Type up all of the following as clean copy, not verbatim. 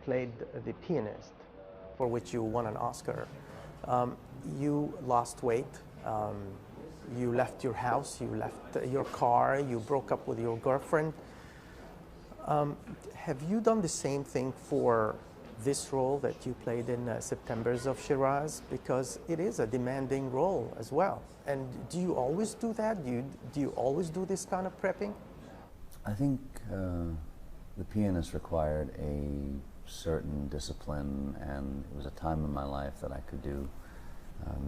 played the pianist, for which you won an Oscar. You lost weight, you left your house, you left your car, you broke up with your girlfriend. Have you done the same thing for this role that you played in Septembers of Shiraz? Because it is a demanding role as well. And do you always do that? Do you always do this kind of prepping? I think the pianist required a certain discipline, and it was a time in my life that I could do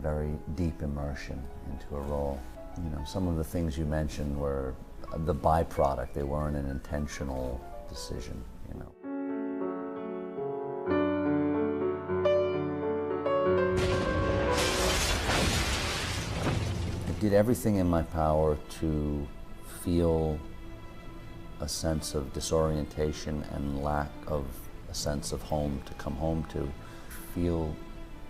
very deep immersion into a role. You know, some of the things you mentioned were the byproduct. They weren't an intentional decision, you know. I did everything in my power to feel a sense of disorientation and lack of a sense of home to come home to, feel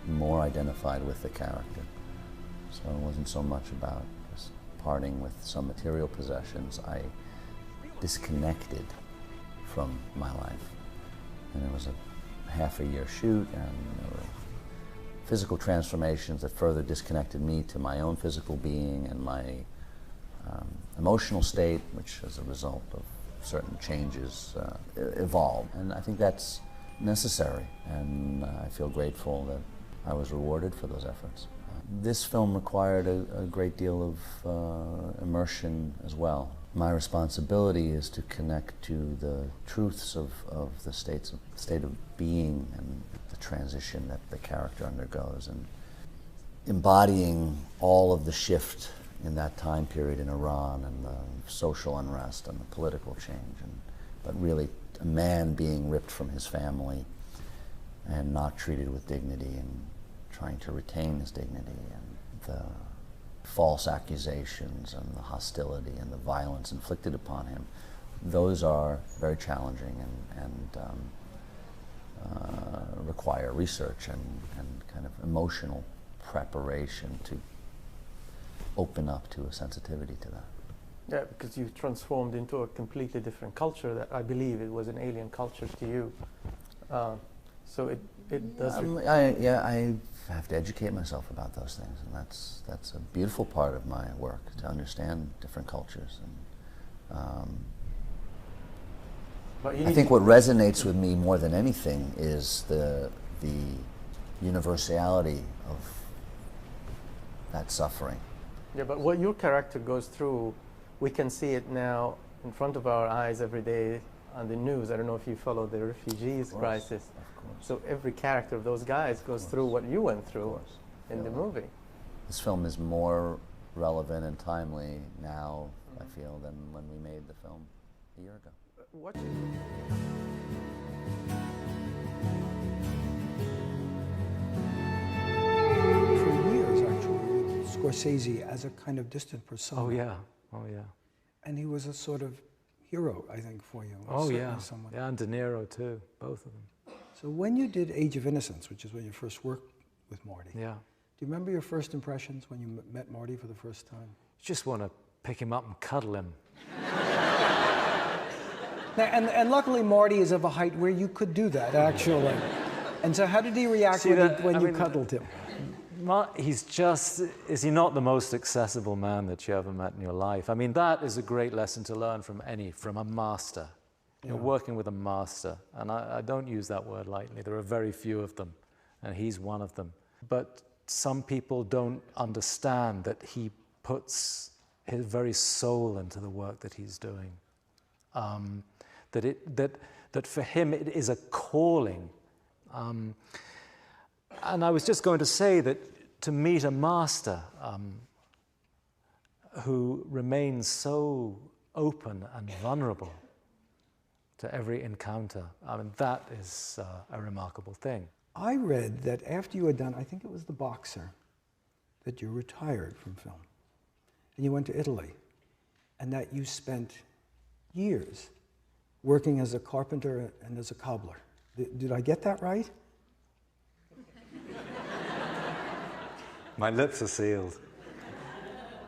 more identified with the character. So it wasn't so much about just parting with some material possessions. I disconnected from my life. And it was a half-a-year shoot, and there were physical transformations that further disconnected me to my own physical being and my emotional state, which as a result of certain changes evolved. And I think that's necessary, and I feel grateful that I was rewarded for those efforts. This film required a great deal of immersion as well. My responsibility is to connect to the truths of the state of being and the transition that the character undergoes, and embodying all of the shift in that time period in Iran and the social unrest and the political change, but really a man being ripped from his family and not treated with dignity and trying to retain his dignity, and the false accusations and the hostility and the violence inflicted upon him. Those are very challenging and require research and kind of emotional preparation to open up to a sensitivity to that. Yeah, because you transformed into a completely different culture that I believe it was an alien culture to you. So it does. I have to educate myself about those things, and that's a beautiful part of my work, to understand different cultures. And I think what resonates with me more than anything is the universality of that suffering. Yeah, but what your character goes through, we can see it now in front of our eyes every day on the news. I don't know if you follow the refugees crisis. Of course. So every character of those guys goes through what you went through in the movie. This film is more relevant and timely now, I feel, than when we made the film a year ago. Scorsese as a kind of distant persona. Oh yeah. And he was a sort of hero, I think, for you. Oh yeah. Yeah, and De Niro too, both of them. So when you did Age of Innocence, which is when you first worked with Marty, yeah. Do you remember your first impressions when you met Marty for the first time? You just want to pick him up and cuddle him. Now, and luckily Marty is of a height where you could do that, actually. And so how did he react when you cuddled him? Is he not the most accessible man that you ever met in your life? I mean, that is a great lesson to learn from a master. You're working with a master, and I don't use that word lightly. There are very few of them, and he's one of them. But some people don't understand that he puts his very soul into the work that he's doing. That for him it is a calling. And I was just going to say that to meet a master who remains so open and vulnerable to every encounter, I mean, that is a remarkable thing. I read that after you had done, I think it was The Boxer, that you retired from film. And you went to Italy, and that you spent years working as a carpenter and as a cobbler. Did I get that right? My lips are sealed.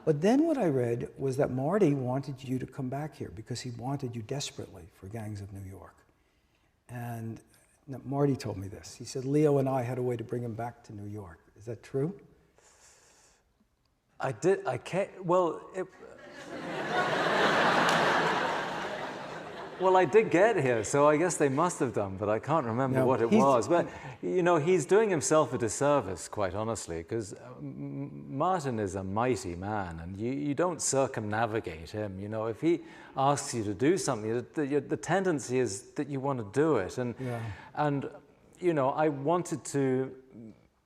But then what I read was that Marty wanted you to come back here because he wanted you desperately for Gangs of New York. And Marty told me this. He said Leo and I had a way to bring him back to New York. Is that true? I can't, well, well, I did get here, so I guess they must have done, but I can't remember what it was. But, you know, he's doing himself a disservice, quite honestly, because Martin is a mighty man, and you don't circumnavigate him. You know, if he asks you to do something, the tendency is that you want to do it. And you know, I wanted to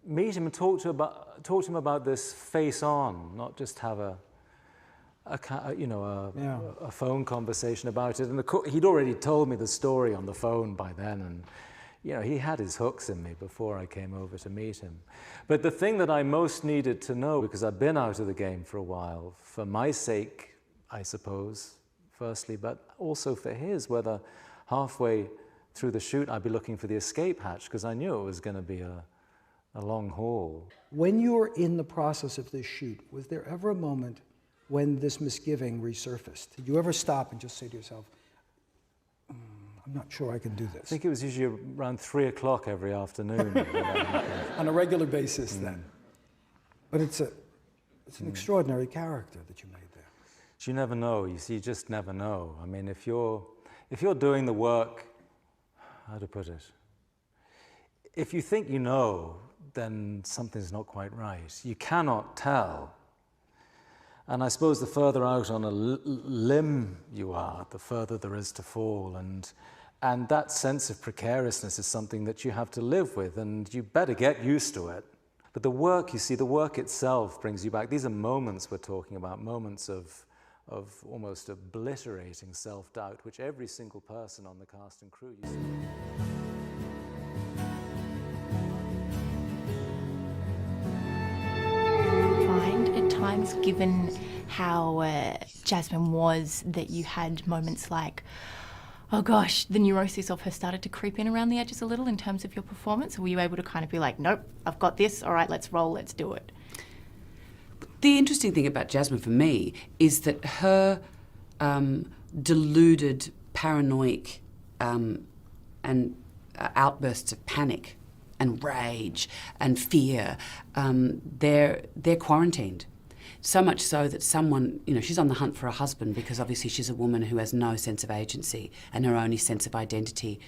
meet him and talk to him about this face on, not just have a phone conversation about it. And he'd already told me the story on the phone by then, and you know, he had his hooks in me before I came over to meet him. But the thing that I most needed to know, because I've been out of the game for a while, for my sake, I suppose, firstly, but also for his, whether halfway through the shoot I'd be looking for the escape hatch, because I knew it was going to be a long haul. When you were in the process of this shoot, was there ever a moment when this misgiving resurfaced? Did you ever stop and just say to yourself, I'm not sure I can do this? I think it was usually around 3 o'clock every afternoon. On a regular basis then. But it's an extraordinary character that you made there. But you never know, you see, you just never know. I mean, if you're doing the work, how to put it? If you think you know, then something's not quite right. You cannot tell. And I suppose the further out on a limb you are, the further there is to fall. And that sense of precariousness is something that you have to live with, and you better get used to it. But the work, you see, the work itself brings you back. These are moments we're talking about, moments of almost obliterating self-doubt, which every single person on the cast and crew, you see. Times, given how Jasmine was, that you had moments like, oh gosh, the neurosis of her started to creep in around the edges a little in terms of your performance? Or were you able to kind of be like, nope, I've got this, all right, let's roll, let's do it? The interesting thing about Jasmine for me is that her deluded, paranoid and outbursts of panic and rage and fear, they're quarantined. So much so that someone, you know, she's on the hunt for a husband because obviously she's a woman who has no sense of agency, and her only sense of identity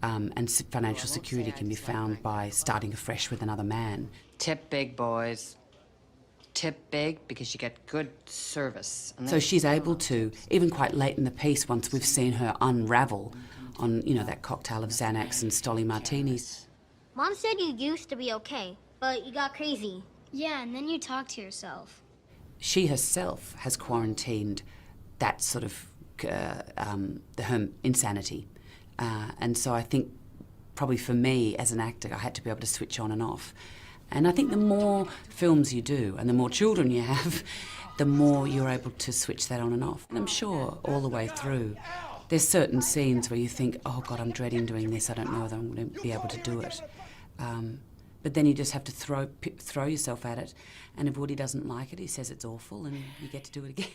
and financial security can be found by starting afresh with another man. Tip big, boys. Tip big because you get good service. So she's able to, even quite late in the piece, once we've seen her unravel on, you know, that cocktail of Xanax and Stoli martinis. Mom said you used to be okay, but you got crazy. Yeah, and then you talked to yourself. She herself has quarantined that sort of her insanity. And so I think probably for me as an actor, I had to be able to switch on and off. And I think the more films you do and the more children you have, the more you're able to switch that on and off. And I'm sure all the way through, there's certain scenes where you think, oh God, I'm dreading doing this, I don't know whether I'm going to be able to do it. But then you just have to throw yourself at it, and if Woody doesn't like it, he says it's awful, and you get to do it again.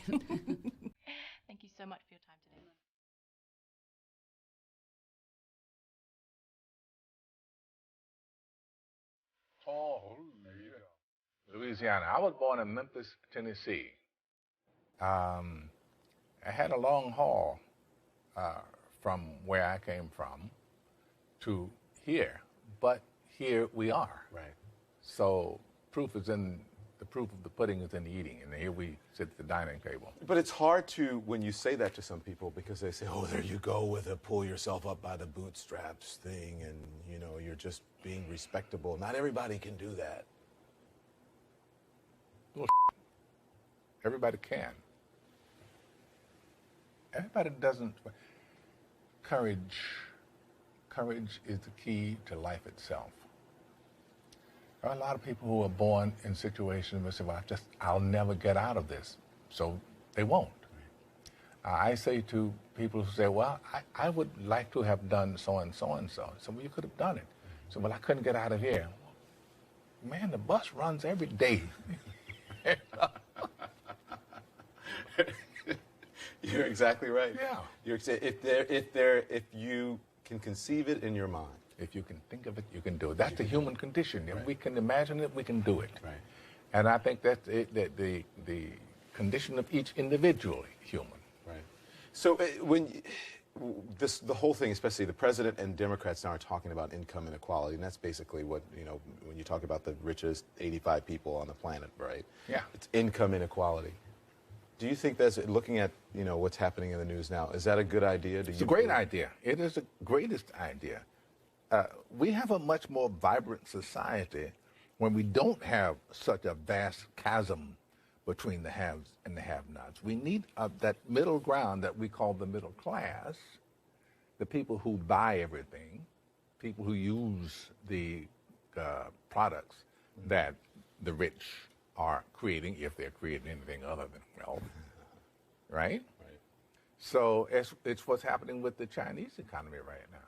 Thank you so much for your time today. Oh, yeah. Louisiana. I was born in Memphis, Tennessee. I had a long haul from where I came from to here, but here we are. Right. So the proof of the pudding is in the eating, and here we sit at the dining table. But it's hard to, when you say that to some people, because they say, oh, there you go with a pull yourself up by the bootstraps thing, and, you know, you're just being respectable. Not everybody can do that. Well, everybody can. Everybody doesn't. Courage is the key to life itself. There are a lot of people who are born in situations where they say, well, I'll never get out of this. So they won't. I say to people who say, well, I would like to have done so and so and so. So, well, you could have done it. So, well, I couldn't get out of here. Man, the bus runs every day. You're exactly right. Yeah. If you can conceive it in your mind. If you can think of it, you can do it. That's the human condition. If we can imagine it, we can do it. Right. And I think that's the condition of each individual human. Right. So the whole thing, especially the president and Democrats now are talking about income inequality, and that's basically what, when you talk about the richest 85 people on the planet, right? Yeah. It's income inequality. Do you think that's, looking at, what's happening in the news now, is that a good idea? It's a great idea. It is the greatest idea. We have a much more vibrant society when we don't have such a vast chasm between the haves and the have-nots. We need that middle ground that we call the middle class, the people who buy everything, people who use the products that the rich are creating, if they're creating anything other than wealth, right? Right. So it's what's happening with the Chinese economy right now.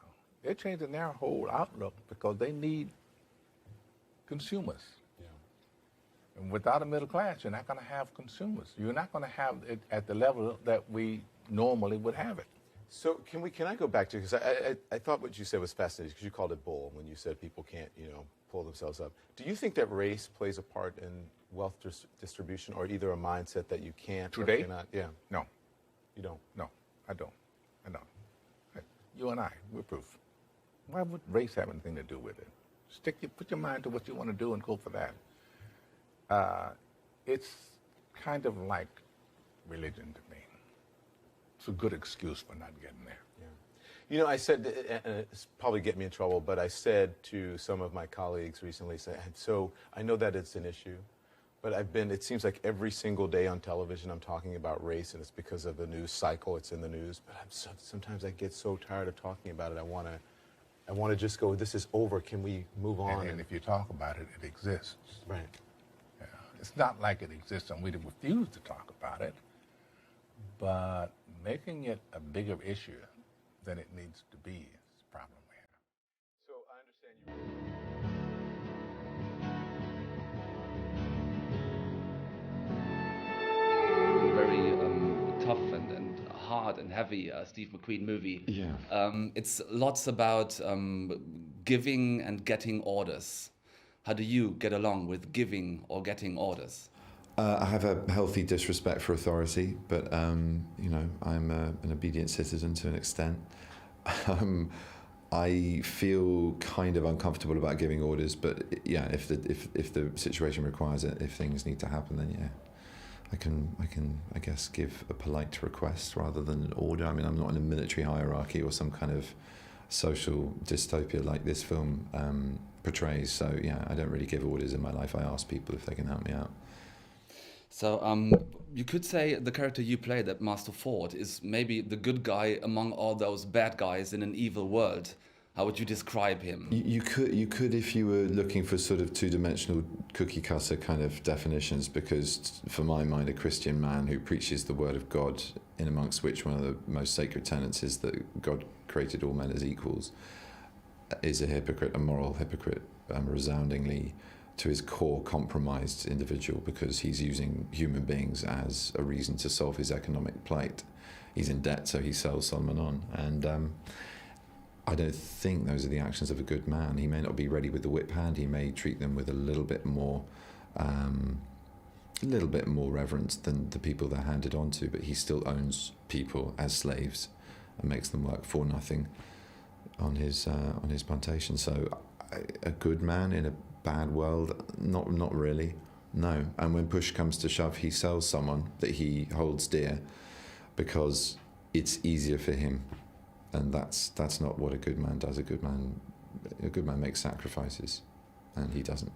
They're changing their whole outlook because they need consumers. Yeah. And without a middle class, you're not going to have consumers. You're not going to have it at the level that we normally would have it. So can I go back to, because I thought what you said was fascinating, because you called it bull when you said people can't, pull themselves up. Do you think that race plays a part in wealth distribution, or either a mindset that you can't Today? or cannot? Yeah. No. You don't? No, I don't. You and I, we're proof. Why would race have anything to do with it? Put your mind to what you want to do and go for that. It's kind of like religion to me. It's a good excuse for not getting there. Yeah. I said, and it's probably get me in trouble, but I said to some of my colleagues recently, so I know that it's an issue, but it seems like every single day on television I'm talking about race, and it's because of the news cycle, it's in the news, but sometimes I get so tired of talking about it, I want to just go, this is over, can we move on? And if you talk about it, it exists. Right. Yeah. It's not like it exists and we refuse to talk about it, but making it a bigger issue than it needs to be is the problem we have. So I understand you. Very tough and hard and heavy Steve McQueen movie. Yeah. It's lots about giving and getting orders. How do you get along with giving or getting orders? I have a healthy disrespect for authority, but I'm an obedient citizen to an extent. I feel kind of uncomfortable about giving orders, but yeah, if the situation requires it, if things need to happen, then yeah, I guess give a polite request rather than an order. I mean, I'm not in a military hierarchy or some kind of social dystopia like this film portrays. So yeah, I don't really give orders in my life. I ask people if they can help me out. So you could say the character you play, that Master Ford, is maybe the good guy among all those bad guys in an evil world. How would you describe him? You could if you were looking for sort of two-dimensional cookie cutter kind of definitions, because for my mind, a Christian man who preaches the word of God, in amongst which one of the most sacred tenets is that God created all men as equals, is a hypocrite, a moral hypocrite, resoundingly to his core compromised individual, because he's using human beings as a reason to solve his economic plight. He's in debt, so he sells Solomon on. And I don't think those are the actions of a good man. He may not be ready with the whip hand. He may treat them with a little bit more reverence than the people they're handed on to, but he still owns people as slaves and makes them work for nothing on his plantation. So a good man in a bad world? Not really, no. And when push comes to shove, he sells someone that he holds dear because it's easier for him, and that's not what a good man does. A good man makes sacrifices, and he doesn't.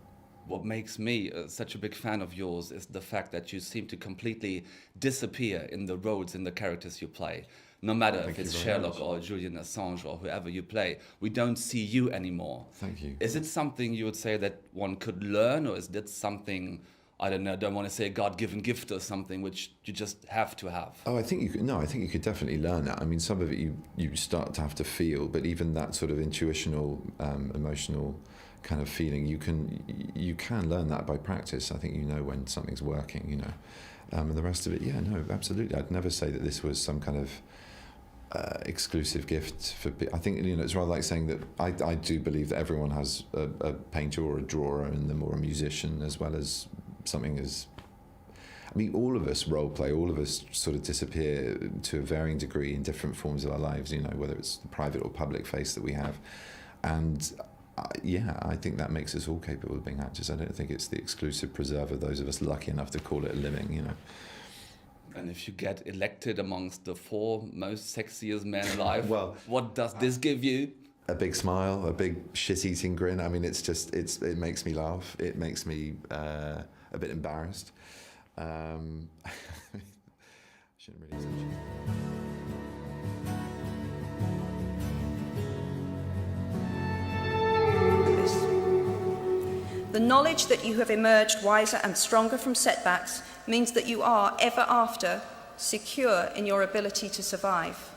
What makes me such a big fan of yours is the fact that you seem to completely disappear in the roles in the characters you play. No matter if it's Sherlock or Julian Assange or whoever you play, we don't see you anymore. Thank you. Is it something you would say that one could learn, or is that something, I don't know, I don't want to say a God-given gift or something, which you just have to have? Oh, I think you could definitely learn that. I mean, some of it you start to have to feel, but even that sort of intuitional, emotional kind of feeling, you can learn that by practice. I think you know when something's working, and the rest of it, yeah, no, absolutely. I'd never say that this was some kind of exclusive gift for. I think, you know, it's rather like saying that I do believe that everyone has a painter or a drawer in them, or a musician, as well as something as. I mean, all of us role play. All of us sort of disappear to a varying degree in different forms of our lives. You know, whether it's the private or public face that we have, and. Yeah, I think that makes us all capable of being actors. I don't think it's the exclusive preserve of those of us lucky enough to call it a living, you know. And if you get elected amongst the 4 most sexiest men alive, well, what does this give you? A big smile, a big shit-eating grin. I mean, it's just, it makes me laugh. It makes me a bit embarrassed. Shouldn't really touch it. The knowledge that you have emerged wiser and stronger from setbacks means that you are, ever after, secure in your ability to survive.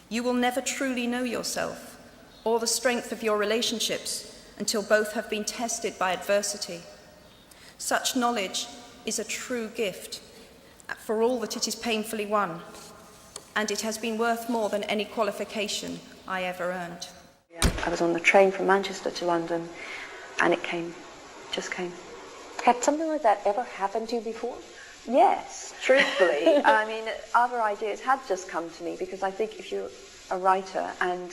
You will never truly know yourself or the strength of your relationships until both have been tested by adversity. Such knowledge is a true gift, for all that it is painfully won, and it has been worth more than any qualification I ever earned. I was on the train from Manchester to London, and it just came. Had something like that ever happened to you before? Yes, truthfully. I mean, other ideas had just come to me, because I think if you're a writer and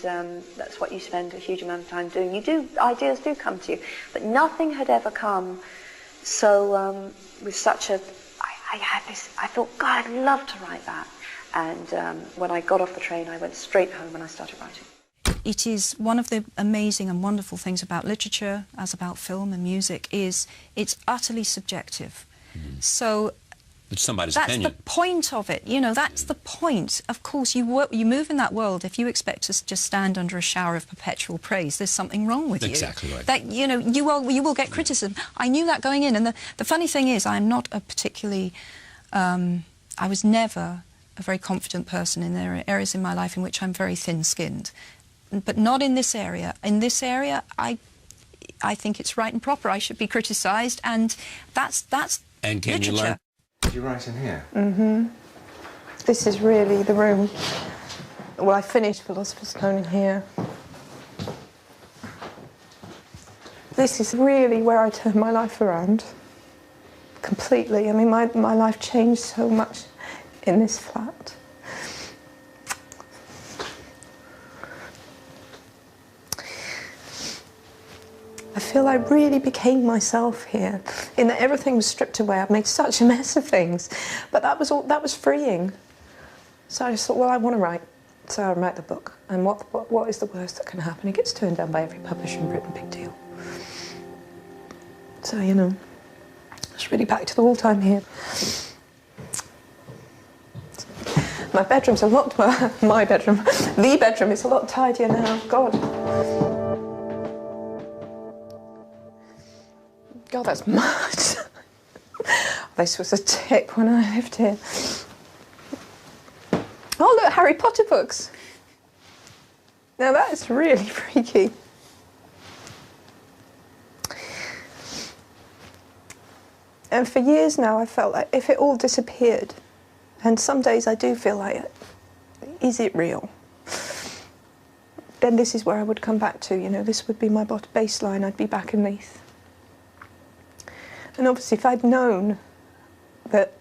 that's what you spend a huge amount of time doing, ideas do come to you. But nothing had ever come so with such a, I had this, I thought, God, I'd love to write that. And when I got off the train, I went straight home and I started writing. It is one of the amazing and wonderful things about literature, as about film and music, is it's utterly subjective. So it's somebody's that's opinion. the point of it. You know, that's the point. Of course, you move in that world. If you expect to just stand under a shower of perpetual praise, there's something wrong with you. Exactly right. That, you know, you will get criticism. I knew that going in. And the funny thing is, I'm not a particularly... I was never a very confident person. In there are areas in my life in which I'm very thin-skinned. But not in this area. In this area, I think it's right and proper. I should be criticised, and that's and can literature. You learn? Did you write in here? Mm-hmm. This is really the room. Well, I finished Philosopher's Stone in here. This is really where I turned my life around. Completely. I mean, my life changed so much in this flat. I feel I really became myself here, in that everything was stripped away. I'd made such a mess of things, but that was freeing. So I just thought, well, I want to write, so I write the book. And what is the worst that can happen? It gets turned down by every publisher in Britain, big deal. So, you know, it's really back to the wall time here. My bedroom's a lot, my bedroom, the bedroom is a lot tidier now, God. God, that's much. This was a tip when I lived here. Oh, look, Harry Potter books. Now that's really freaky. And for years now, I felt like if it all disappeared, and some days I do feel like, is it real? Then this is where I would come back to, you know, this would be my baseline. I'd be back in Leith. And obviously, if I'd known that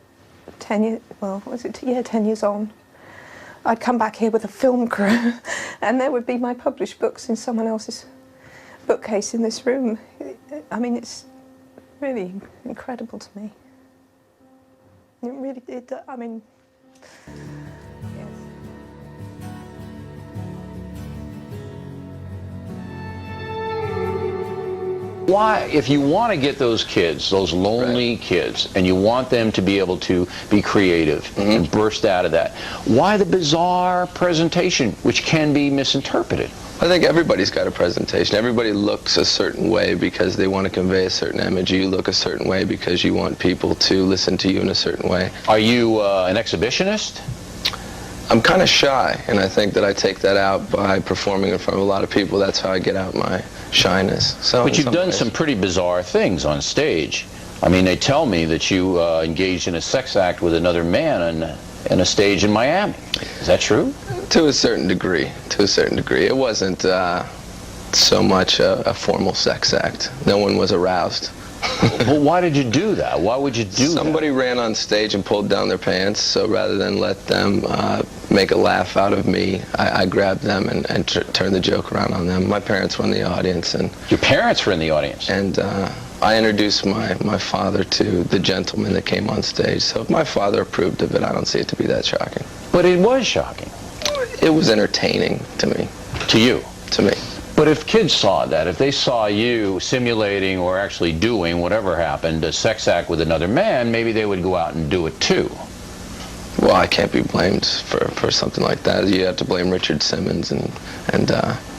10 years, well, was it, yeah, 10 years on, I'd come back here with a film crew and there would be my published books in someone else's bookcase in this room. I mean, it's really incredible to me. It really, I mean, yes. Why, if you want to get those kids, those lonely kids, and you want them to be able to be creative and burst out of that, why the bizarre presentation, which can be misinterpreted? I think everybody's got a presentation. Everybody looks a certain way because they want to convey a certain image. You look a certain way because you want people to listen to you in a certain way. Are you an exhibitionist? I'm kind of shy, and I think that I take that out by performing in front of a lot of people. That's how I get out my shyness. So, but you've done some pretty bizarre things on stage. I mean, they tell me that you engaged in a sex act with another man on a stage in Miami. Is that true? To a certain degree. To a certain degree. It wasn't so much a formal sex act. No one was aroused. Well, why did you do that? Why would you do Somebody ran on stage and pulled down their pants, so rather than let them make a laugh out of me, I grabbed them and turned the joke around on them. My parents were in the audience. And your parents were in the audience? And I introduced my father to the gentleman that came on stage. So if my father approved of it, I don't see it to be that shocking. But it was shocking. It was entertaining to me. To you? To me. But if kids saw that, if they saw you simulating or actually doing whatever happened, a sex act with another man, maybe they would go out and do it too. Well, I can't be blamed for something like that. You have to blame Richard Simmons and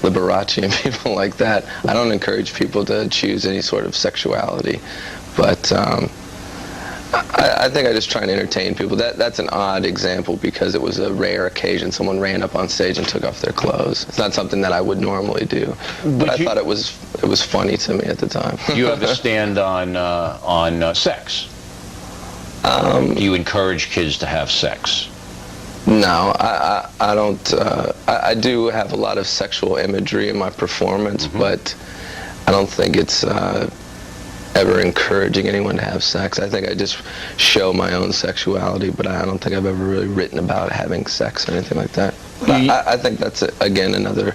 Liberace and people like that. I don't encourage people to choose any sort of sexuality, but I think I just try and entertain people. That's an odd example because it was a rare occasion. Someone ran up on stage and took off their clothes. It's not something that I would normally do, but I thought it was funny to me at the time. You have a stand on sex. Do you encourage kids to have sex? No, I don't. I do have a lot of sexual imagery in my performance, but I don't think it's ever encouraging anyone to have sex. I think I just show my own sexuality, but I don't think I've ever really written about having sex or anything like that. But I think that's, again, another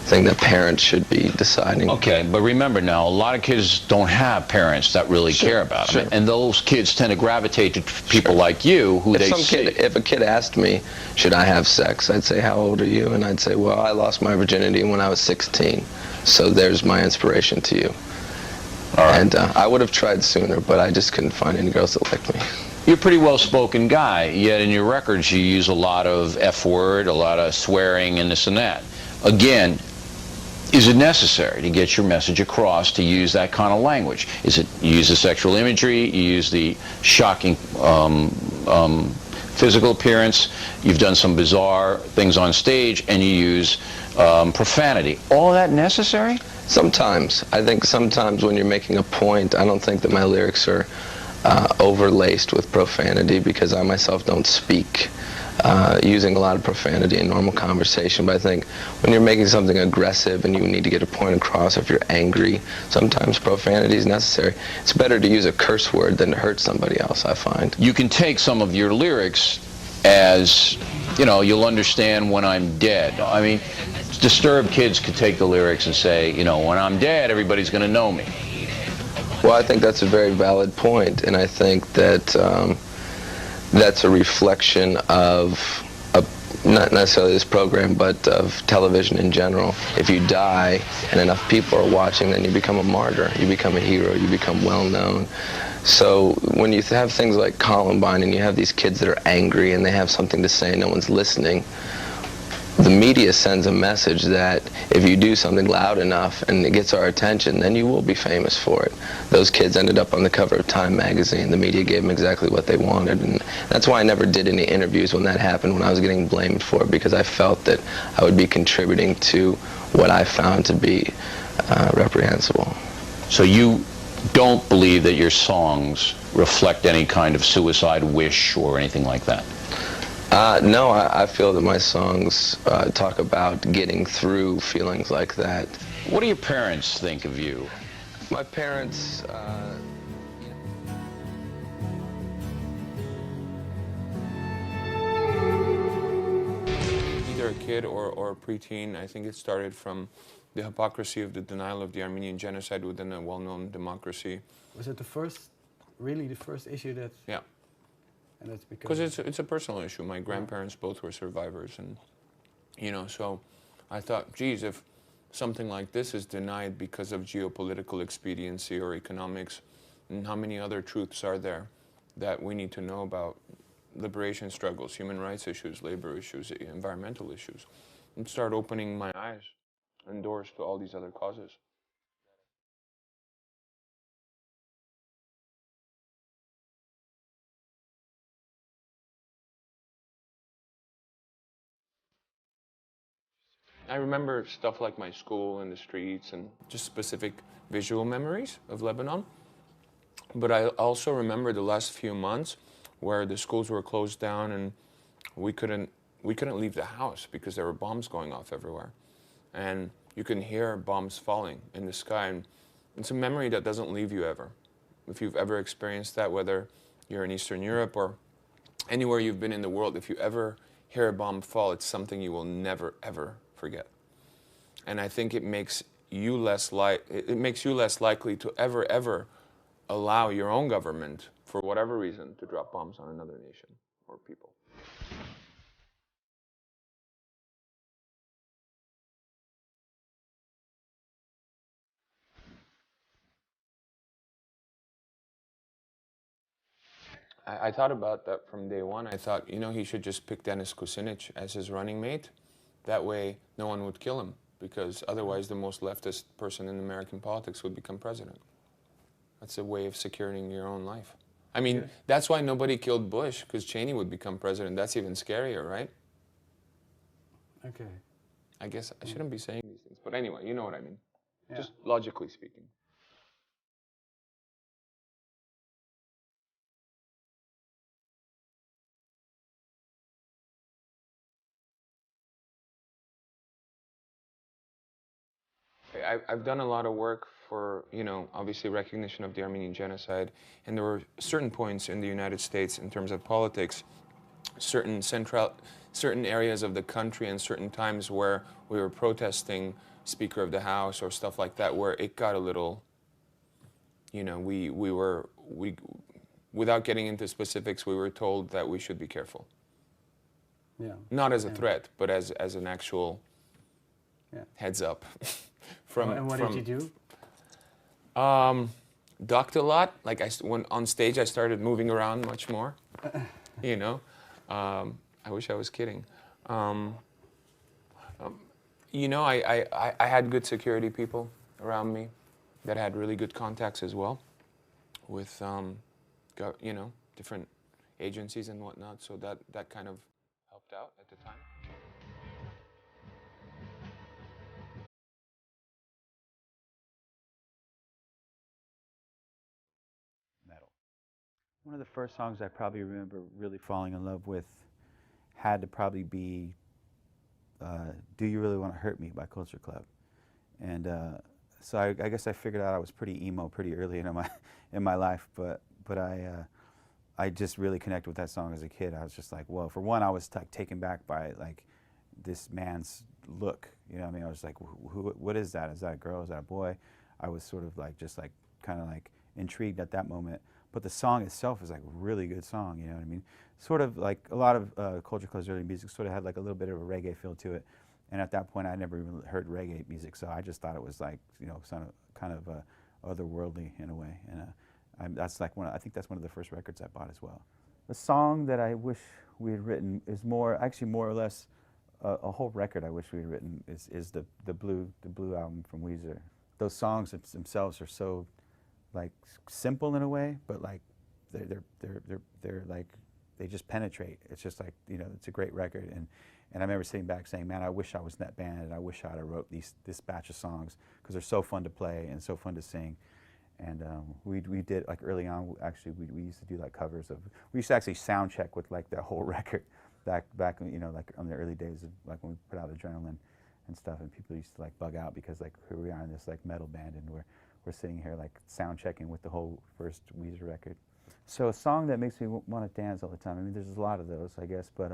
thing that parents should be deciding. Okay, but remember now, a lot of kids don't have parents that really care about them, and those kids tend to gravitate to people like you who they see. If a kid asked me, should I have sex, I'd say, how old are you? And I'd say, well, I lost my virginity when I was 16, so there's my inspiration to you. And I would have tried sooner, but I just couldn't find any girls that liked me. You're a pretty well-spoken guy, yet in your records you use a lot of F-word, a lot of swearing, and this and that. Again, is it necessary to get your message across to use that kind of language? Is it, you use the sexual imagery, you use the shocking physical appearance, you've done some bizarre things on stage, and you use profanity. All of that necessary? Sometimes. I think sometimes when you're making a point, I don't think that my lyrics are overlaced with profanity because I myself don't speak using a lot of profanity in normal conversation. But I think when you're making something aggressive and you need to get a point across, if you're angry, sometimes profanity is necessary. It's better to use a curse word than to hurt somebody else, I find. You can take some of your lyrics as, you know, you'll understand when I'm dead. I mean, disturbed kids could take the lyrics and say, you know, when I'm dead, everybody's going to know me. Well, I think that's a very valid point, and I think that that's a reflection of not necessarily this program, but of television in general. If you die and enough people are watching, then you become a martyr, you become a hero, you become well-known. So when you have things like Columbine and you have these kids that are angry and they have something to say and no one's listening, the media sends a message that if you do something loud enough and it gets our attention, then you will be famous for it. Those kids ended up on the cover of Time magazine. The media gave them exactly what they wanted, and that's why I never did any interviews when that happened, when I was getting blamed for it, because I felt that I would be contributing to what I found to be reprehensible. So you don't believe that your songs reflect any kind of suicide wish or anything like that? No, I feel that my songs talk about getting through feelings like that. What do your parents think of you? My parents... Either a kid or a preteen, I think it started from the hypocrisy of the denial of the Armenian genocide within a well-known democracy. Was it really the first issue that... Yeah. And that's because it's a personal issue. My grandparents both were survivors, and you know, so I thought, geez, if something like this is denied because of geopolitical expediency or economics, and how many other truths are there that we need to know about? Liberation struggles, human rights issues, labor issues, environmental issues, and start opening my eyes and doors to all these other causes. I remember stuff like my school and the streets and just specific visual memories of Lebanon. But I also remember the last few months where the schools were closed down and we couldn't we couldn't leave the house because there were bombs going off everywhere. And you can hear bombs falling in the sky. And it's a memory that doesn't leave you ever. If you've ever experienced that, whether you're in Eastern Europe or anywhere you've been in the world, if you ever hear a bomb fall, it's something you will never, ever forget. And I think it makes you less likely to ever allow your own government, for whatever reason, to drop bombs on another nation or people. I thought about that from day one. I thought, you know, he should just pick Denis Kucinich as his running mate. That way, no one would kill him, because otherwise the most leftist person in American politics would become president. That's a way of securing your own life. I mean, that's why nobody killed Bush, because Cheney would become president. That's even scarier, right? Okay. I guess I shouldn't be saying these things, but anyway, you know what I mean. Yeah. Just logically speaking. I've done a lot of work for, you know, obviously recognition of the Armenian genocide, and there were certain points in the United States in terms of politics, certain areas of the country and certain times where we were protesting Speaker of the House or stuff like that, where it got a little, you know, without getting into specifics, we were told that we should be careful. Yeah. Not as a threat, but as an actual heads up. And what did you do? Ducked a lot. Like when on stage, I started moving around much more. You know, I wish I was kidding. You know, I had good security people around me that had really good contacts as well with, you know, different agencies and whatnot. So that kind of helped out at the time. One of the first songs I probably remember really falling in love with had to probably be Do You Really Want to Hurt Me by Culture Club. And so I guess I figured out I was pretty emo pretty early in my life, but I just really connected with that song as a kid. I was just like, whoa. For one, I was like taken back by like this man's look. You know what I mean? I was like, what is that? Is that a girl? Is that a boy? I was sort of like just like kind of like intrigued at that moment. But the song itself is like a really good song, you know what I mean? Sort of like a lot of Culture Club's early music sort of had like a little bit of a reggae feel to it. And at that point, I never even heard reggae music, so I just thought it was like, you know, kind of otherworldly in a way. And that's like I think that's one of the first records I bought as well. The song that I wish we had written is actually more or less a whole record I wish we had written is the Blue album from Weezer. Those songs themselves are so like simple in a way, but like they're like they just penetrate. It's just like, you know, it's a great record, and I remember sitting back saying, man, I wish I was in that band, and I wish I'd have wrote this batch of songs, because they're so fun to play and so fun to sing. And we did, like early on, actually we used to do like covers of, we used to actually sound check with like the whole record back you know, like on the early days of like when we put out Adrenaline and stuff, and people used to like bug out because like here we are in this like metal band, and we're sitting here like sound checking with the whole first Weezer record. So a song that makes me want to dance all the time. I mean, there's a lot of those, I guess, but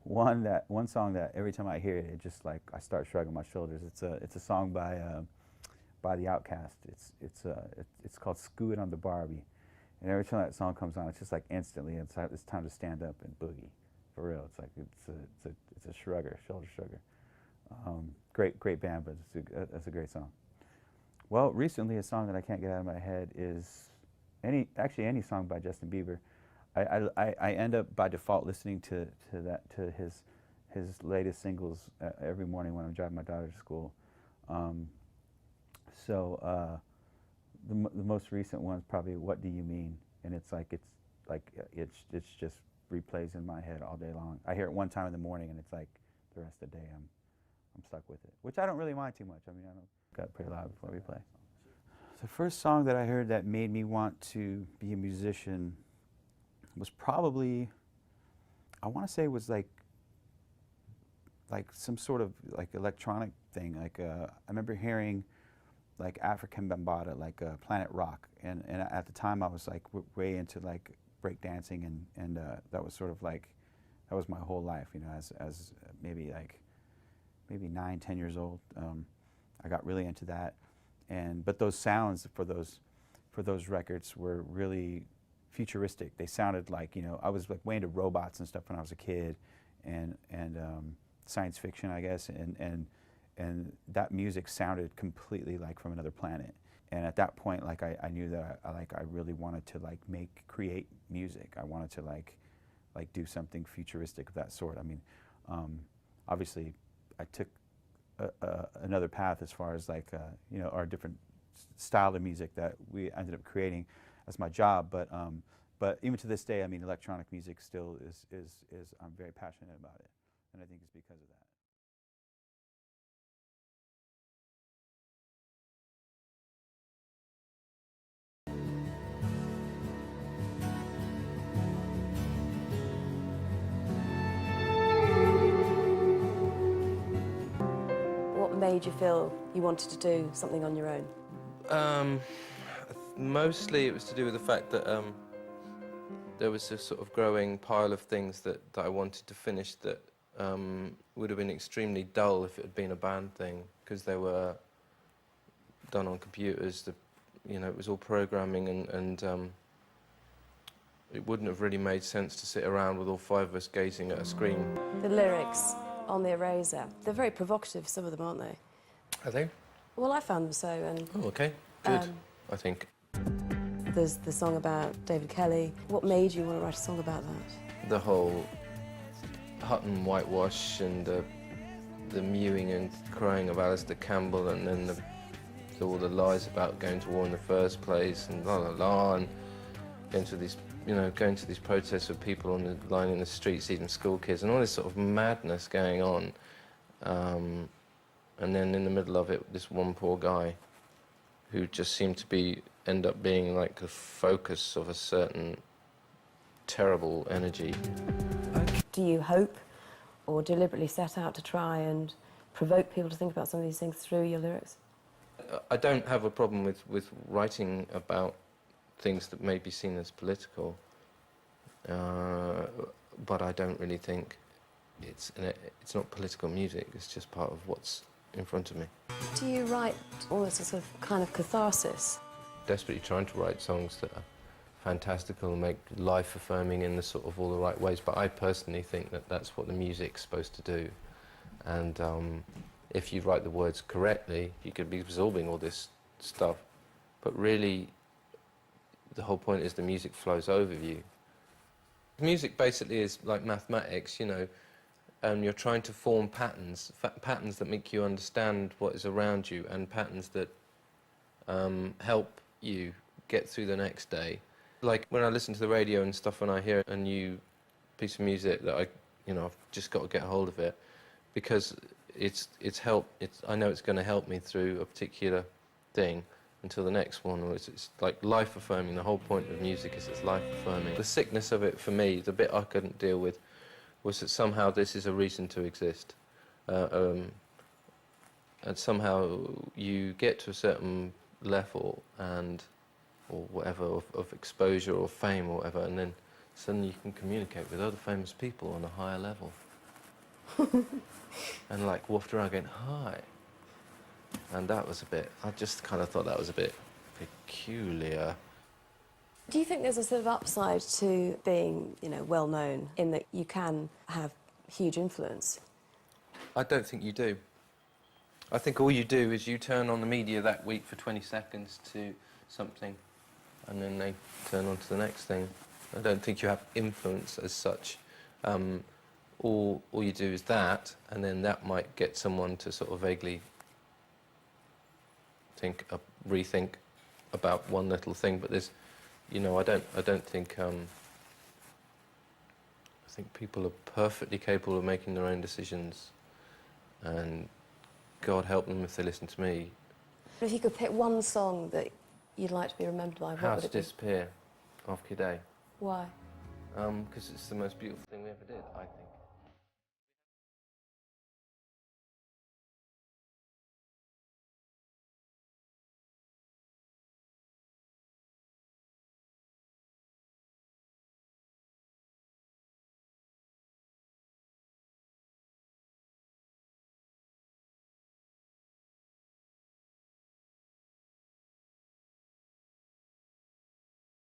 one song that every time I hear it, it just like I start shrugging my shoulders. It's a song by the Outkast. It's called "Screw It on the Barbie," and every time that song comes on, it's just like instantly it's time to stand up and boogie, for real. It's like it's a shoulder shrugger. Great band, but it's a great song. Well, recently a song that I can't get out of my head is any song by Justin Bieber. I end up by default listening to his latest singles every morning when I'm driving my daughter to school. The most recent one's probably "What Do You Mean?" and it's just replays in my head all day long. I hear it one time in the morning, and it's like the rest of the day I'm stuck with it, which I don't really mind too much. I mean, I don't got pretty loud before we play. The first song that I heard that made me want to be a musician was probably, I want to say it was like like some sort of like electronic thing. Like I remember hearing like African Bambaataa, like Planet Rock, and at the time I was like way into like break dancing, and that was sort of like, that was my whole life, you know, as maybe 9, 10 years old. I got really into that, but those sounds for those records were really futuristic. They sounded like, you know, I was like way into robots and stuff when I was a kid, and science fiction, I guess, and that music sounded completely like from another planet. And at that point, like I knew that I really wanted to like create music. I wanted to like do something futuristic of that sort. I mean, obviously, I took another path as far as like you know, our different style of music that we ended up creating as my job. But even to this day, I mean, electronic music still is I'm very passionate about it, and I think it's because of that. What made you feel you wanted to do something on your own? Mostly it was to do with the fact that there was a sort of growing pile of things that I wanted to finish that would have been extremely dull if it had been a band thing, because they were done on computers. You know, it was all programming, and it wouldn't have really made sense to sit around with all 5 of us gazing at a screen. The lyrics on the Eraser, they're very provocative, some of them, aren't they? Are they? Well, I found them so. And Oh, okay, good, I think. there's the song about David Kelly. What made you want to write a song about that? The whole Hutton whitewash and the mewing and crying of Alistair Campbell, and then all the lies about going to war in the first place, and la la la, and going to these protests with people on the line in the streets, even school kids, and all this sort of madness going on. And then in the middle of it, this one poor guy who just seemed to end up being like the focus of a certain terrible energy. Do you hope or deliberately set out to try and provoke people to think about some of these things through your lyrics? I don't have a problem with writing about things that may be seen as political, but I don't really think it's not political music. It's just part of what's in front of me. Do you write almost a sort of kind of catharsis? Desperately trying to write songs that are fantastical and make life-affirming in the sort of all the right ways, but I personally think that that's what the music's supposed to do. And if you write the words correctly, you could be absorbing all this stuff, but really the whole point is the music flows over you. Music basically is like mathematics, you know, and you're trying to form patterns that make you understand what is around you, and patterns that help you get through the next day. Like when I listen to the radio and stuff, when I hear a new piece of music that I've just got to get a hold of it, because I know it's going to help me through a particular thing until the next one, or it's like life-affirming. The whole point of music is it's life-affirming. The sickness of it for me, the bit I couldn't deal with, was that somehow this is a reason to exist. And somehow you get to a certain level or whatever of exposure or fame or whatever, and then suddenly you can communicate with other famous people on a higher level. And like waft around going, hi. And that was I just kind of thought that was a bit peculiar. Do you think there's a sort of upside to being, well known, in that you can have huge influence? I don't think you do. I think all you do is you turn on the media that week for 20 seconds to something, and then they turn on to the next thing. I don't think you have influence as such. All you do is that, and then that might get someone to sort of vaguely rethink about one little thing. But there's, I don't think. I think people are perfectly capable of making their own decisions, and God help them if they listen to me. If you could pick one song that you'd like to be remembered by, what How would to it be? Disappear, off Kid A. Why? Because it's the most beautiful thing we ever did, I think.